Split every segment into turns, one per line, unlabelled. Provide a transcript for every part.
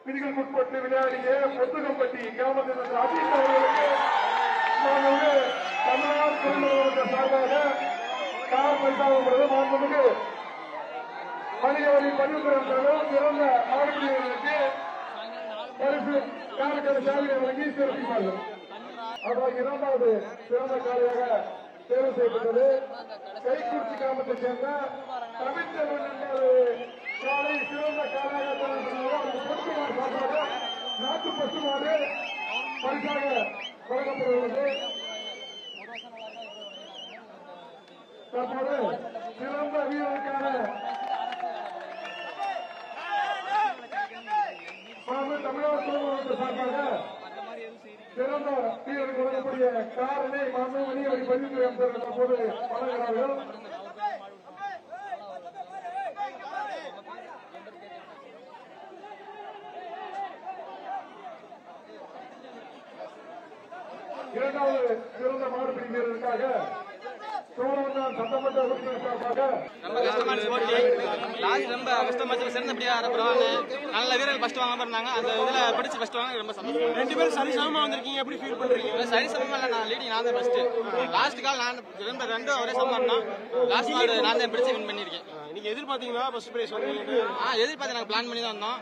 விதிகளுக்குட்பட்டு விளையாடிய முத்துகம்பட்டி கிராமத்தில் அஜித் அவர்களுக்கு தமிழ்நாடு குடும்ப சார்பாக கார் பரிசாகப்படுவது மாண்புமிகு மனிதவரி பதிவுத்துறையினரும் சிறந்த மாணவர்களுக்கு பரிசு காலக்கட சாதனை வழங்கி சிறப்பிப்பார்கள். அதாவது இரண்டாவது சிறந்த காலையாக தேர்வு செய்யப்பட்டது கைக்குறிச்சி கிராமத்தைச் சேர்ந்த தமிழ்ச்செல்வன் என்பது காலை சிறந்த காலையாக தேர்வு செய்தது. பொறுப்புமாறு சார்பாக நாட்டு பசுமாறு பரிசாக வழங்கப்படுகிறது. தற்போது சிறந்த வீரருக்கான தமிழக குடும்ப சார்பாக சிறந்த வீரருக்கு வழங்கக்கூடிய காரனை மணி பதிவுத்துறை அமைச்சர்கள் தற்போது வழங்குகிறார்கள். இரண்டாவது சிறந்த மாடுபிடி வீரருக்காக சட்டமன்ற உறுப்பினர் சார்பாக
ரொம்ப கஷ்டமாச்சு. சிறந்தபடியா நல்ல வீரர்கள் ஃபர்ஸ்ட் வாங்க இருந்தாங்க. அந்த இதுல படிச்சு ஃபர்ஸ்ட் வாங்க ரொம்ப சந்தோஷம்.
2 பேரும் சரிசமமா வந்திருக்கீங்க. எப்படி ஃபீல் பண்றீங்க?
சரிசமமா இல்ல, நான் லீடிங் நான் தான் ஃபர்ஸ்ட். லாஸ்ட் கால் நான் ரெண்டு ஒரே சமம் தான். லாஸ்ட் கால் நான் தான் பிடிச்சு வின் பண்ணிருக்கேன்.
நீங்க எதிர்பார்த்தீங்களா ஃபர்ஸ்ட் பிரைஸ் வாங்குவீங்க?
எதிர்பார்த்து நாங்க பிளான் பண்ணி தான் வந்தோம்.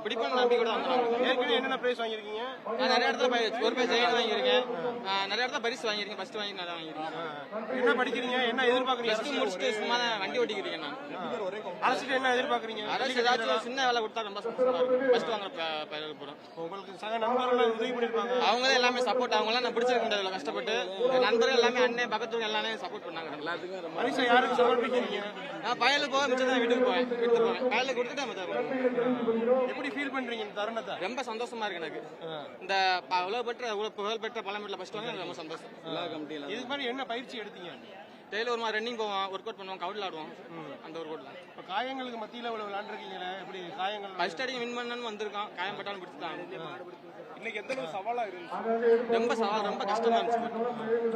பிடிப்போம் நம்பி கூட வந்தோம்.
ஏற்கனவே என்னென்ன பிரைஸ் வாங்கிருக்கீங்க?
நான் நிறைய இடத்துல ஒரு பேர் ஜெயின் வாங்கியிருக்கேன். நிறைய இடத்துல பரிசு வாங்கியிருக்கேன். ஃபர்ஸ்ட் வாங்கி நல்லா வாங்கியிருக்கேன்.
என்ன படிக்கிறீங்க? என்ன எதிர்பார்க்கறீங்க?
ஃபர்ஸ்ட் முடிச்சுட்டு சும்மா வண்டி ஓட்டிக்கிறேன். நான்
அரசுக்கு என்ன எதிர்பார்க்கறீங்க?
அரசு ஏதாச்சும் சின்ன வேலை கொடுத்தா ரொம்ப சந்தோஷம். ஃபர்ஸ்ட் வாங்குற பயிர்களுக்கு போறோம்.
உங்களுக்கு சக நண்பர்கள் உதவி பண்ணிருப்பாங்க.
அவங்க தான் எல்லாமே சப்போர்ட். அவங்க எல்லாம் நான் பிடிச்சிருக்க முடியாது கஷ்டப்பட்டு. நண்பர்கள் எல்லாமே அண்ணன் பக்கத்துல எல்லாமே சப்போர்ட் பண்ணாங்க. எல்லாத்துக்கும்
பரிசை யாருக்கு சமர்ப்பிக்கிறீங்க?
நான் பயலுக்கு போக மிச்சம் தான் வீட்டுக்கு போவேன். எடுத்து போவேன். பயலுக்கு கொடுத்துட்டு
எப்படி ஃபீல் பண்றீங்க இந்த தருணத்தை?
ரொம்ப சந்தோஷமா இருக்கு எனக்கு. இந்த புகழ்பெற்ற பழம்பெற்ற ஃபர்ஸ்ட் வாங்க ரொம்ப சந்தோஷம்.
இதுக்கு மாதிரி என்ன பயிற்சி எடுத்தீங்க?
டெய்லி ஒரு மாதிரி ரன்னிங் போவோம், ஒர்க் அவுட் பண்ணுவோம், கவுட்ல ஆடுவோம். அந்த ஒர்க் அவுட்ல
இப்ப காயங்களுக்கு மத்தியில விளையாண்டுருக்கீங்களே, எப்படி காயங்கள்?
ஃபர்ஸ்ட் அடி வின் பண்ணணும்னு வந்திருக்கோம். காயம் பட்டாலும் பிடிச்சிட்டாங்க.
இன்னைக்கு எந்த அளவு சவாலா இருந்துச்சு?
ரொம்ப சவால், ரொம்ப கஷ்டமா இருந்துச்சு.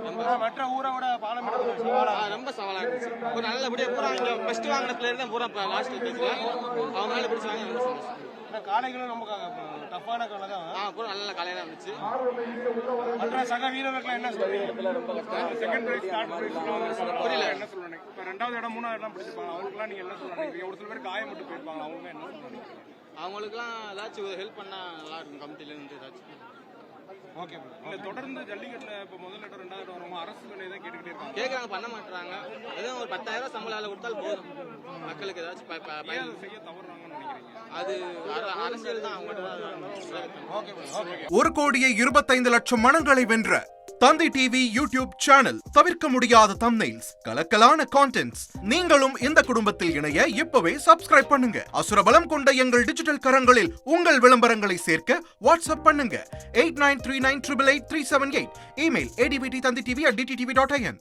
ரொம்ப
மற்ற ஊரோட பாலம் சவாலா?
ரொம்ப சவாலா இருந்துச்சு. ஒரு நல்லபடியா பூரா இங்க ஃபர்ஸ்ட் வாங்கின பிளேயர் தான் பூரா லாஸ்ட் பேசல. அவங்க மேல பிடிச்சி வாங்கி ரொம்ப சந்தோஷம்.
காலைகளும் ரொம்ப டஃப்பான காலை தான்.
பூரா நல்ல காலையா இருந்துச்சு.
மற்ற சக வீரர்கள் என்ன சொல்றீங்க?
ரொம்ப கஷ்டம்.
செகண்ட் பிரைஸ் தேர்ட் பிரைஸ் புரியல என்ன சொல்றீங்க? இப்ப ரெண்டாவது இடம் மூணாவது இடம் பிடிச்சிருப்பாங்க. அவங்களுக்குலாம் நீங்க என்ன சொல்றீங்க? ஒரு சில பேர் காயப்பட்டு போயிருப்பாங்க. அவங்க என்ன சொல்றீங்க?
அவங்களுக்குலாம் ஏதாச்சும் ஹெல்ப் பண்ணா நல்லா இருக்கும். கமிட்டில இருந்து ஏதாச்சும்.
Okay bro. இல்ல தொடர்ந்து ஜல்லிக்கட்டுல இப்ப முதல் இடம் ரெண்டாவது இடம் வரவங்க அரசு தான் கேட்டுக்கிட்டே இருக்காங்க.
கேட்கறாங்க, பண்ண மாட்டாங்க. எதுவும் ஒரு 10,000 சம்பளம் கொடுத்தாலும் போதும். மக்களுக்கு ஏதாச்சும்
செய்ய தவறுறாங்கன்னு நினைக்கிறீங்க?
அது அரசியல் தான். அவங்க
ஒரு கோடியே 25 லட்சம் மனங்களை வென்ற தந்தி டிவி யூடியூப் சேனல். தவிர்க்க முடியாத தம்ப்நெயில்ஸ், கலக்கலான கான்டென்ட்ஸ். நீங்களும் இந்த குடும்பத்தில் இணைய இப்பவே சப்ஸ்கிரைப் பண்ணுங்க. அசுரபலம் கொண்ட எங்கள் டிஜிட்டல் கரங்களில் உங்கள் விளம்பரங்களை சேர்க்க வாட்ஸ்அப் பண்ணுங்க. 8939888378. Email advttanditv@dttv.in.